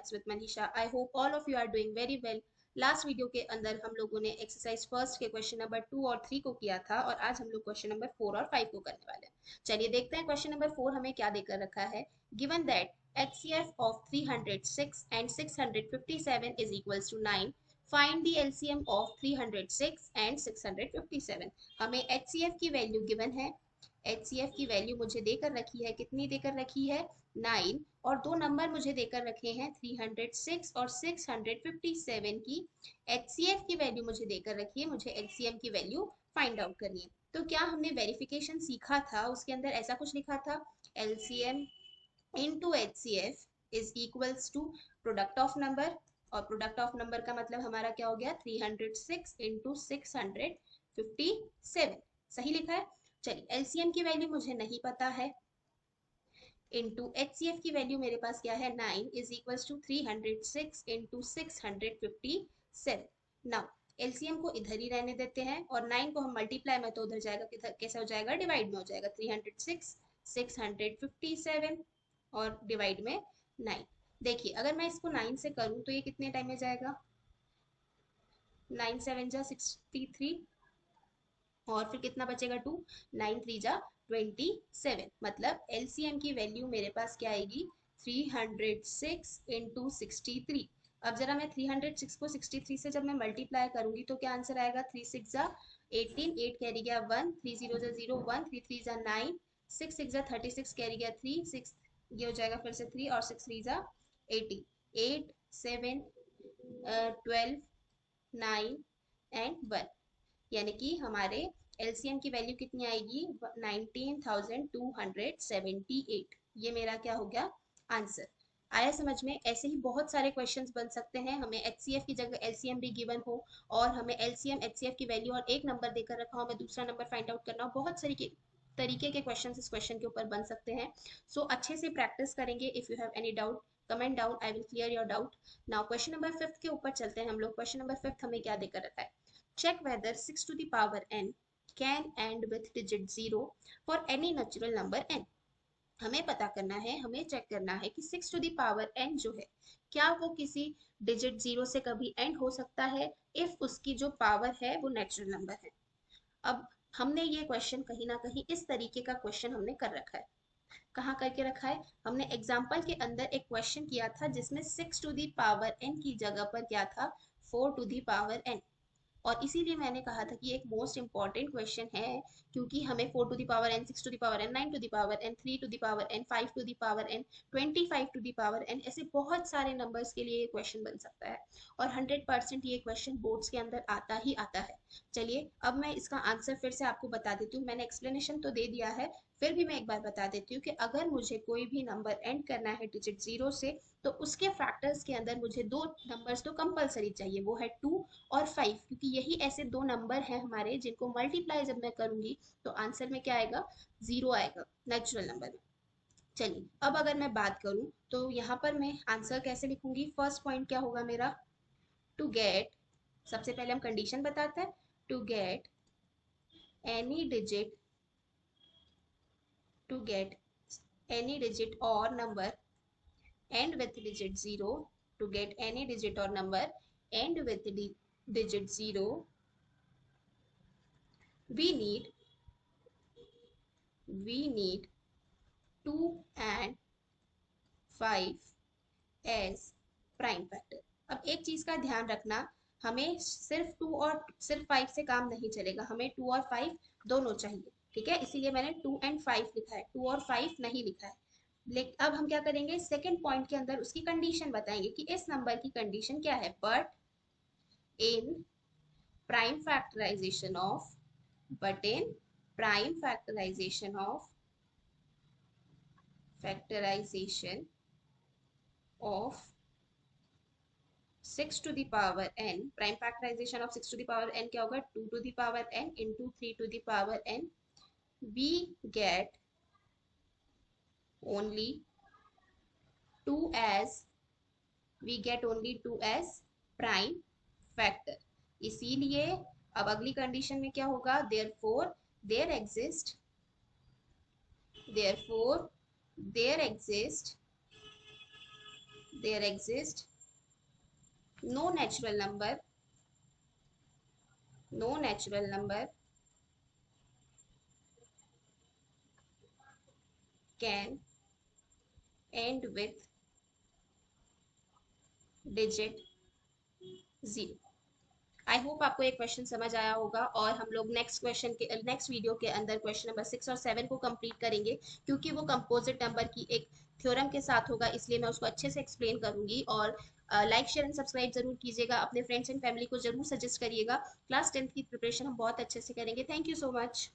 Maths with Manisha. I hope all of you are doing very well. Last video के अंदर हम लोगों ने एक्सरसाइज फर्स्ट के क्वेश्चन नंबर 2 और 3 को किया था और आज हम लोग क्वेश्चन नंबर 4 और 5 को करने वाले हैं। चलिए देखते हैं क्वेश्चन नंबर 4 हमें क्या देकर रखा है। Given that HCF of 306 and 657 is equals to 9. Find the LCM of 306 and 657. हमें HCF की वैल्यू गिवन है। HCF की वैल्यू मुझे देकर रखी है, कितनी देकर रखी है 9, और दो नंबर मुझे देकर रखे हैं 306 और 657 की। HCF की वैल्यू मुझे देकर रखी है, मुझे LCM की वैल्यू फाइंड आउट करनी है। तो क्या हमने वेरिफिकेशन सीखा था, उसके अंदर ऐसा कुछ लिखा था LCM into HCF is equals to product of number, और प्रोडक्ट ऑफ नंबर का मतलब हमारा क्या हो गया 306 into 657। सही लिखा है। चलिए LCM की वैल्यू मुझे नहीं पता है, इंटू HCF की वैल्यू मेरे पास क्या है 9 is equals to 306 into 657। Now LCM को इधर ही रहने देते हैं और 9 को हम मल्टीप्लाई में तो उधर जाएगा, किधर कैसे हो जाएगा डिवाइड में हो जाएगा। 306 657 और डिवाइड में 9। देखिए अगर मैं इसको 9 से करूं तो ये कितने टाइम में जाएगा, 9 7 जा 63, और फिर कितना बचेगा 2, 9 3 जा 27। मतलब LCM की वैल्यू मेरे पास क्या आएगी 306 इंटू 63। अब जरा मैं 306 को 63 से जब मैं मल्टीप्लाई करूंगी तो क्या आंसर आएगा 3 6 जा 18, 8 कैरी गया 1, 3 0 जा 0 1, 3 3 जा 9, 6 6 जा 36 कैरी गया 3 6, ये हो जाएगा फिर से 3 और 6 3 जा 18, 8 7 12 9 एंड 1, यानी कि हमारे LCM की वैल्यू कितनी आएगी 19,278। ये मेरा क्या हो गया आंसर। आया समझ में। ऐसे ही बहुत सारे क्वेश्चंस बन सकते हैं, हमें HCF की जगह LCM भी गिवन हो और हमें LCM HCF की वैल्यू और एक नंबर देकर रखा हो, हमें दूसरा नंबर फाइंड आउट करना हो। बहुत सारी तरीके के क्वेश्चंस इस क्वेश्चन के ऊपर बन सकते हैं। सो अच्छे से प्रैक्टिस करेंगे। If you have any doubt comment down, I will clear your doubt. Now question number 5 के ऊपर चलते हैं हम लोग। क्वेश्चन नंबर 5 हमें क्या देकर रखा है, check whether 6 to the power n can end with digit 0 for any natural number n। हमें पता करना है, हमें चेक करना है कि 6 to the power n जो है क्या वो किसी डिजिट 0 से कभी एंड हो सकता है इफ उसकी जो पावर है वो नेचुरल नंबर है। अब हमने ये क्वेश्चन कहीं ना कहीं इस तरीके का क्वेश्चन हमने कर रखा है। कहाँ करके रखा है, हमने एग्जाम्पल के अंदर एक क्वेश्चन किया था जिसमें 6 टू दी पावर n की जगह पर क्या था 4 टू दी पावर n, और इसीलिए मैंने कहा था कि एक मोस्ट इंपॉर्टेंट क्वेश्चन है, क्योंकि हमें 4 to the power n, 6 to the power n, 9 to the power n, 3 to the power n, 5 to the power n, 25 to the power n, ऐसे बहुत सारे नंबर्स के लिए ये क्वेश्चन बन सकता है और 100% ये क्वेश्चन बोर्ड्स के अंदर आता ही आता है। चलिए अब मैं इसका आंसर फिर से आपको बता देती हूँ। मैंने एक्सप्लेनेशन तो दे दिया है, फिर भी मैं एक बार बता देती हूँ कि अगर मुझे कोई भी नंबर एंड करना है डिजिट 0 से तो उसके फैक्टर्स के अंदर मुझे दो नंबर्स तो कंपलसरी चाहिए, वो है 2 और 5, क्योंकि यही ऐसे दो नंबर हैं हमारे जिनको मल्टीप्लाई जब मैं करूंगी तो आंसर में क्या आएगा 0 आएगा नेचुरल नंबर में। चलिए अब अगर मैं बात करूं तो यहाँ पर मैं आंसर कैसे लिखूंगी। फर्स्ट पॉइंट क्या होगा मेरा, टू गेट, सबसे पहले हम कंडीशन बताते हैं, to get any digit, to get any digit or number end with digit 0, to get any digit or number end with digit 0 we need 2 and 5 as prime factor. अब एक चीज का ध्यान रखना, हमें सिर्फ 2 और सिर्फ 5 से काम नहीं चलेगा, हमें 2 और 5 दोनों चाहिए। ठीक है, इसीलिए मैंने 2 एंड 5 लिखा है, 2 और 5 नहीं लिखा है। लेकिन अब हम क्या करेंगे, सेकंड पॉइंट के अंदर उसकी कंडीशन बताएंगे कि इस नंबर की कंडीशन क्या है। But in prime factorization of, but in prime factorization of 6 to the power n, prime factorization of 6 to the power n क्या होगा 2 to the power n into 3 to the power n, we get only 2 as, we get only 2 as prime factor। इसीलिए अब अगली condition में क्या होगा, therefore there exist, therefore there exist there exist no natural number, no natural number can end with digit 0। I hope आपको ये question समझ आया होगा, और हम लोग नेक्स्ट वीडियो के अंदर क्वेश्चन नंबर 6 और 7 को कंप्लीट करेंगे, क्योंकि वो कंपोजिट नंबर की एक थ्योरम के साथ होगा, इसलिए मैं उसको अच्छे से एक्सप्लेन करूंगी। और लाइक शेयर एंड सब्सक्राइब जरूर कीजिएगा, अपने फ्रेंड्स एंड फैमिली को जरूर सजेस्ट करिएगा। क्लास 10th की प्रिपरेशन हम बहुत अच्छे से करेंगे। Thank you so much.